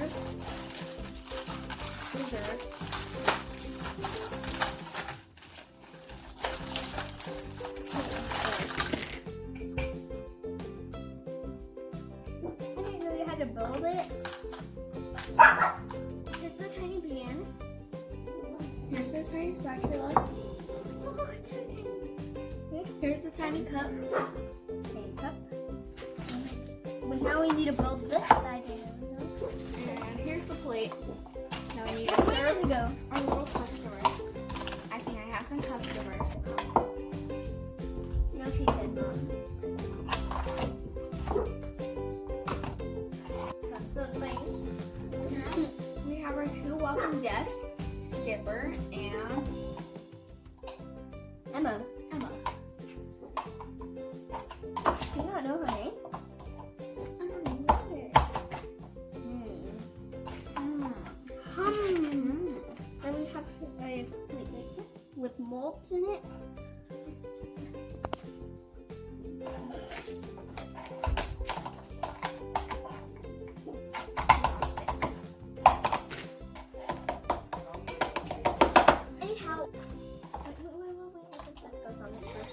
scissors. I didn't know you had to build it. Here's the tiny pan. Here's the tiny spatula. Oh, it's so tiny. Here's the tiny cup. Tiny cup. But now we need to build this that I didn't know. And here's the plate. Now we need to Where does serve it go? our little customers. I think I have some customers. No, she did not. That's so funny. We have our two welcome guests, Skipper and Emma. Emma. Do you not know her name? I don't know what it Then we have a plate like this with molds in it. Anyhow, wait. That goes on it first.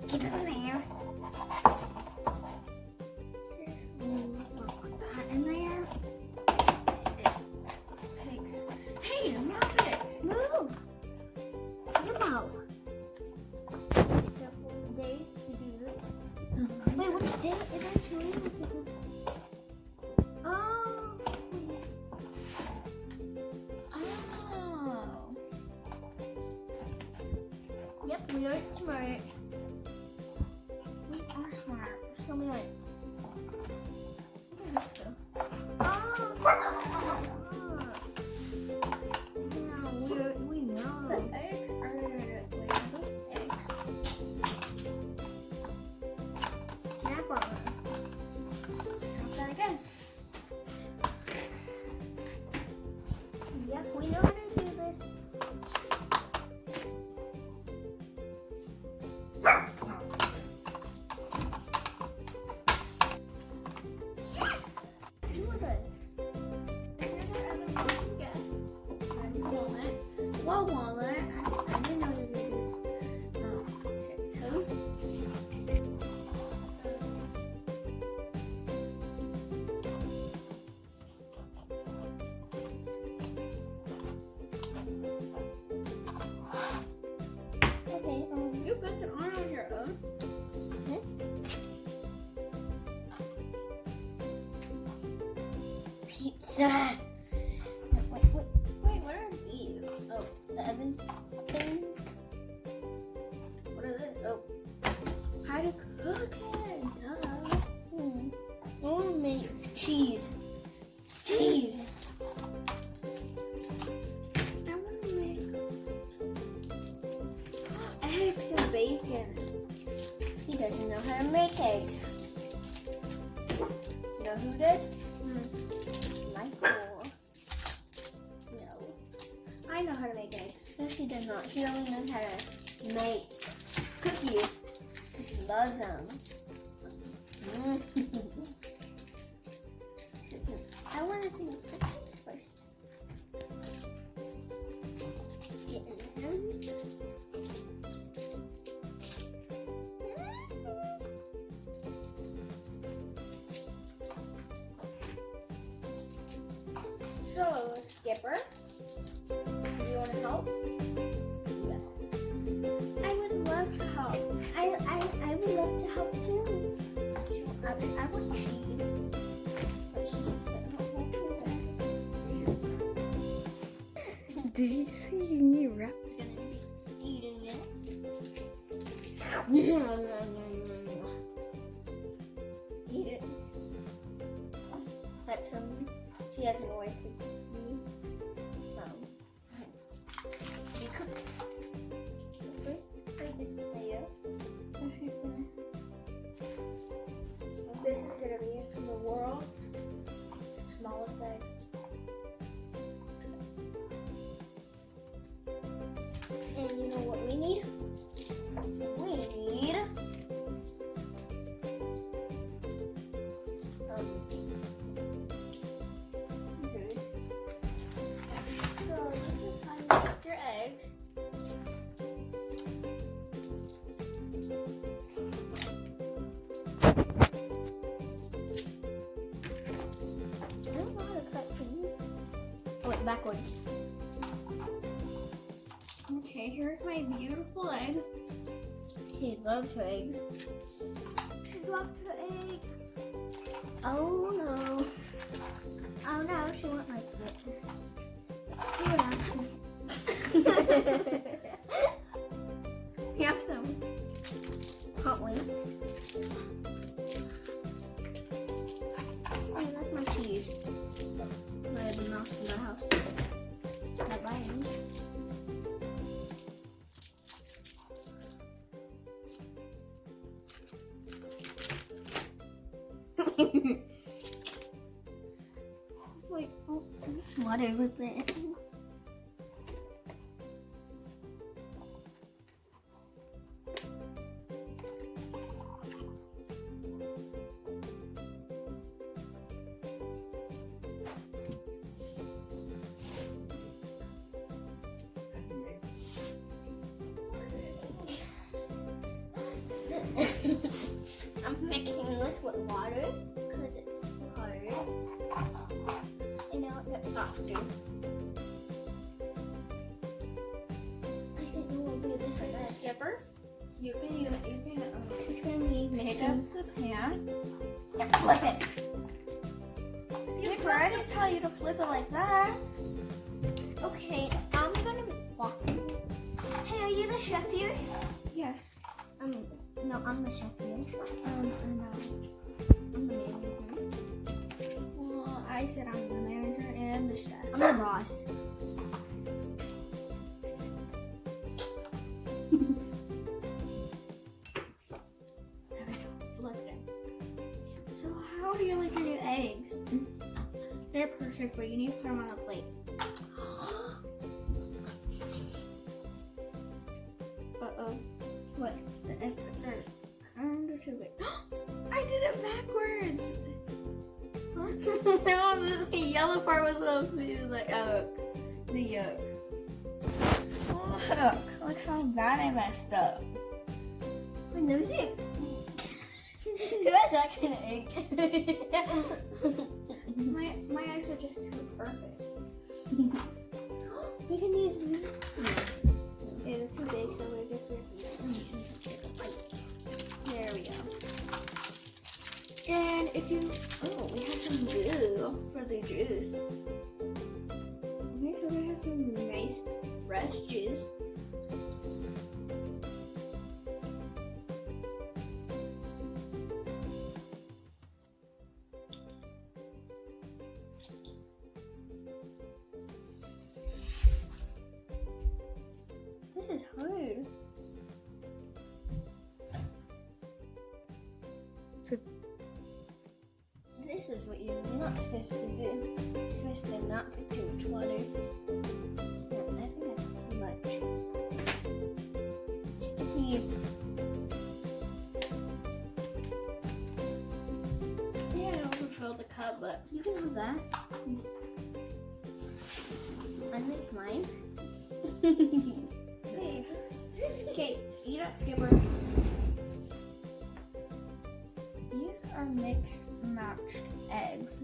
Get it in there. Put that in there. It takes. Hey, move it! Move! Get out. So 4 days to do this. Wait, which day? Is there 2 days? Oh. Oh. Yep, we are smart. We are smart. Show me what. Where does this go? Oh. Yeah, we know. The eggs are wait, the eggs. Snap on them. Drop that again. Yep, we know how to do this. Do this. Here's our other welcome guests. I'm Walnut. Whoa, Walnut. I didn't know you were going to do toast. Okay, You built it on your own. pizza. Wait. Wait, what are these? Oh, The oven thing. what is this? Oh, how to cook it? Duh. I want to make cheese. Cheese. I want to make eggs and bacon. He doesn't know how to make eggs. You know who does? Michael. No. I know how to make eggs. No, she does not. She only knows how to make cookies. She loves them. I want to do cookies first. Get in them. So, Skipper, do you want to help? Yes. I would love to help. I would love to help too. I want cheese. But she's Did you see your new wrap? gonna be eating it. Eat it. That's she has no way to be. You cook. First, put this potato. And she's gonna. This is going to be the world's smallest egg. And you know what we need? We need backwards. Okay, here's my beautiful egg. She loves her eggs. She dropped her egg. Oh no. Oh no, she won't like it. See what happened. We have some hot wings. Oh, that's my cheese. I have the mouse in the house. Not buying. Wait, oh, there's water with it. I'm mixing this with water because it's too hard. And now it gets softer. I think we'll do this like this. Skipper, you can It's gonna be pick mixing. up the pan. And flip it. Skipper, I didn't tell you to flip it like that. Okay, I'm gonna walk. Hey, are you the chef here? Yes. No, I'm the chef here. I know. I'm the manager. Well, I said I'm the manager and the chef. I'm the boss. So how do you like your new eggs? They're perfect, but you need to put them on a plate. Uh-oh. What? The eggs are kind of too big. I did it backwards! No, the yellow part was supposed to be the yolk. Look how bad I messed up. Wait, let me see. Who has that kind of egg? My eggs are just too perfect. We can use them. Yeah, they're too big, so we're just there we go. And if you we have some glue for the juice. Okay, so we have some nice fresh juice. This is hard. This is what you're not supposed to do. You're supposed to not put too much water. No, I think I put too much. It's sticky. Yeah, I overfilled the cup, but You can have that. I make mine. hey. Okay, eat up, Skipper. These are mixed matched eggs.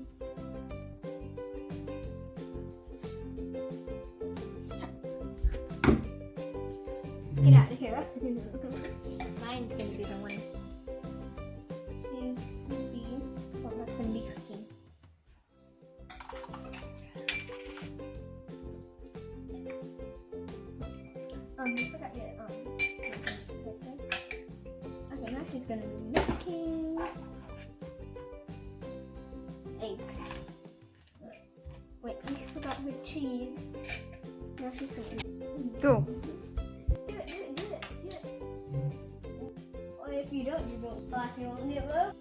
Get out of here. Mine's gonna be the one. She's gonna be, well, that's gonna be cooking. You forgot your, okay, now she's gonna be making eggs. Wait, we forgot her cheese. Now she's gonna Go. do it. Or if you don't, you don't pass it on the other.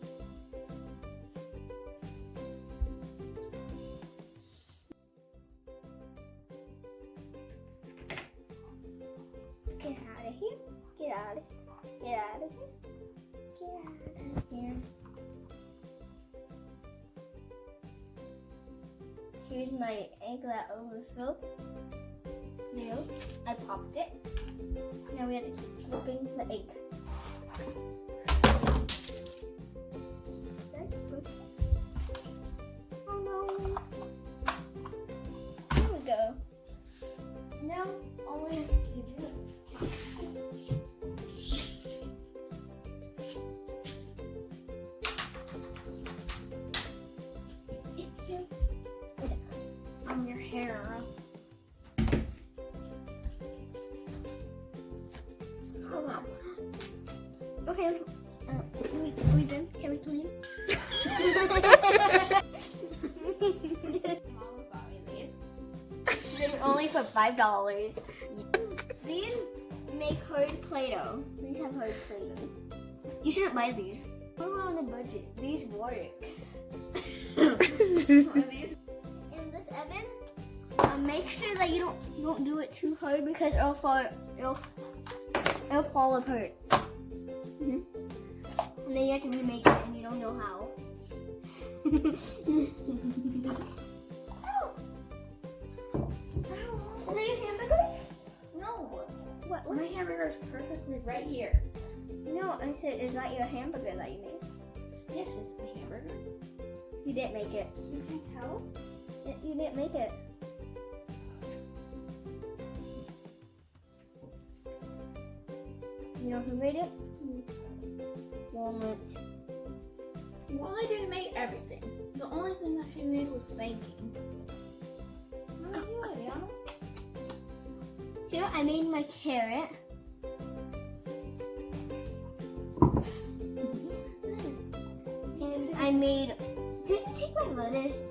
Get out of here. Get out of here. Get out of here. Get out of here. Here's my egg that overfilled. There. I popped it. Now we have to keep flipping the egg. Oh no. There we go. Okay, we done? Can we clean? Mom bought me these. They're only for $5. These make hard Play-Doh. These have hard Play-Doh. You shouldn't buy these. We're on a budget. These work. What are these? In this oven, make sure that you don't do it too hard because it'll fall apart. And then you have to remake it, and you don't know how. Is that your hamburger? No. What? My hamburger is perfectly right here. No, I said, is that your hamburger that you made? Yes, it's my hamburger. You didn't make it. You can tell. You didn't make it. You know who made it? Walnut. Well, I didn't make everything. The only thing that she made was spanking. How do you do it, Anna? Here, I made my carrot. And I made. Did you take my lettuce?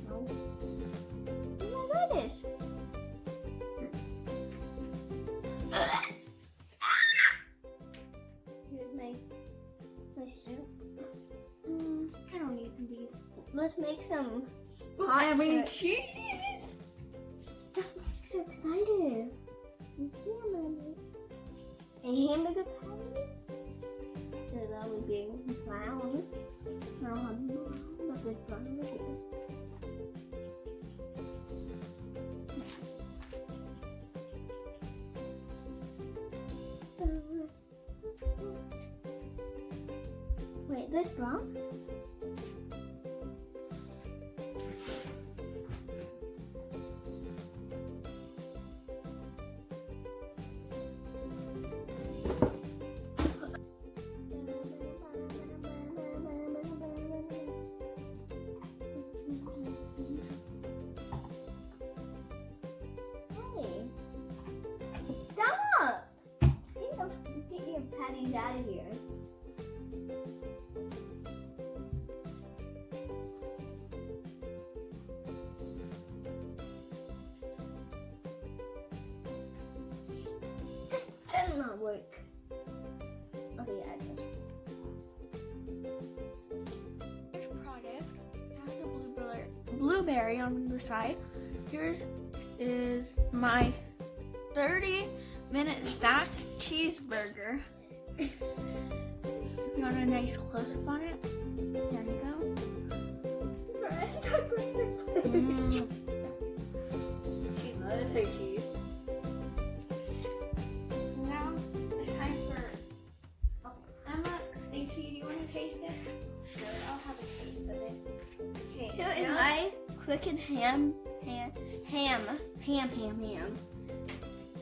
No. My lettuce. Here's my soup. I don't need these. Let's make some. I hot made carrot. cheese. Stop! I'm so excited. A hamburger patty. So that would be brown. But this brown would be. Wait, there's brown? Hey, stop! Get your patties out of here. This does not work. Okay, I just. Here's product. It has a blueberry on the side. Here's is my 30-minute stacked cheeseburger. You want a nice close-up on it? There you go. She loves her cheese. Now it's time for Emma, Stacy. Do you want to taste it? Sure, I'll have a taste of it. Okay. Here is now- my crooked ham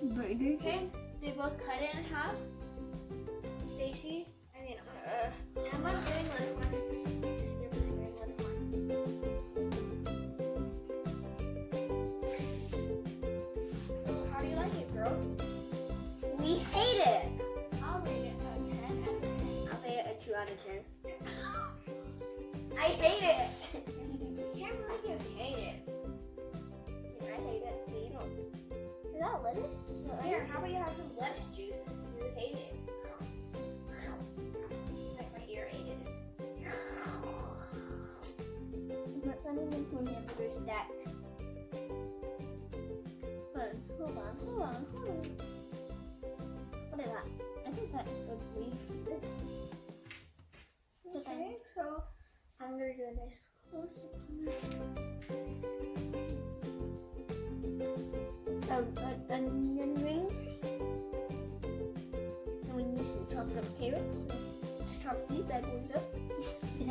burger. Okay, they both cut it in half. Stacy, Emma's doing this one. Stephen's doing this one. So how do you like it, girls? We hate it. I'll rate it a 10 out of 10. I'll pay it a 2 out of 10. I hate it. You can't really you hate it. I hate it. But you don't. Is that lettuce? No, Here, how about you have some lettuce juice if you hate it? Like my ear ate it. Let me make my hamburger stacks. Hold on. What is that? I think that's good leaf. Okay, so I'm gonna do a nice close up on this. Onion ring. And we need some chopped up carrots. So let's chop these bad boys up. I'm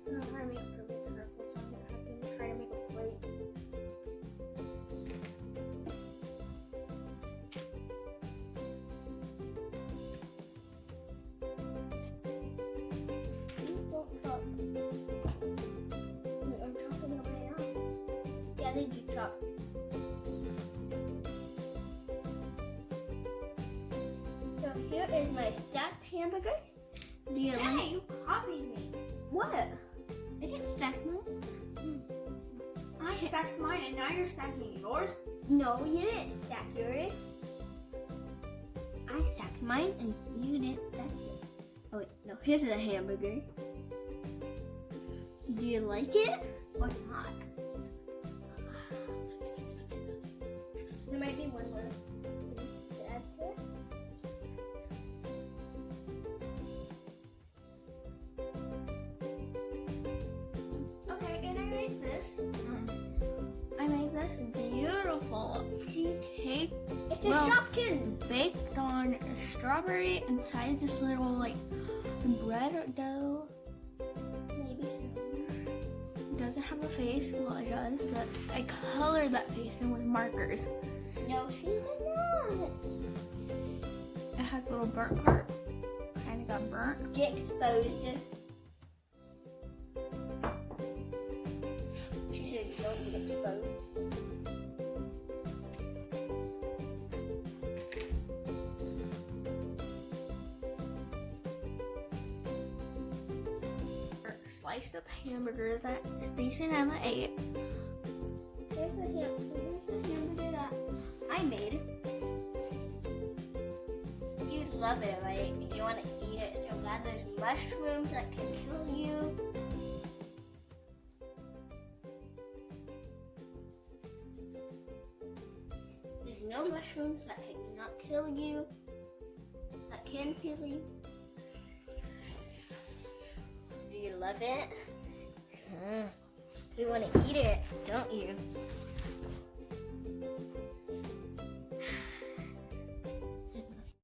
gonna try to make a perfect circle, so I'm gonna have to try to make a plate. think you chopped. So here is my stacked hamburger. Do you Yeah, like? you copied me. What? I didn't stack mine. I stacked mine and now you're stacking yours? No, you didn't stack yours. I stacked mine and you didn't stack yours. Oh wait, no, here's the hamburger. Do you like it or not? There might be one more thing to add to it. Okay, and I made this. I made this beautiful cheesecake. It's a Well, Shopkins. baked on strawberry inside this little like bread dough. Maybe so. It doesn't have a face. Well, it does, but I colored that face in with markers. No, she did not. It has a little burnt part. Kind of got burnt. Get exposed. She said you don't get exposed. Sliced up hamburger that Stacy and Emma ate. Here's the hamburger that I made. You'd love it, right? You want to eat it. So glad there's mushrooms that can kill you. There's no mushrooms that cannot kill you. That can kill you. Do you love it? You want to eat it, don't you?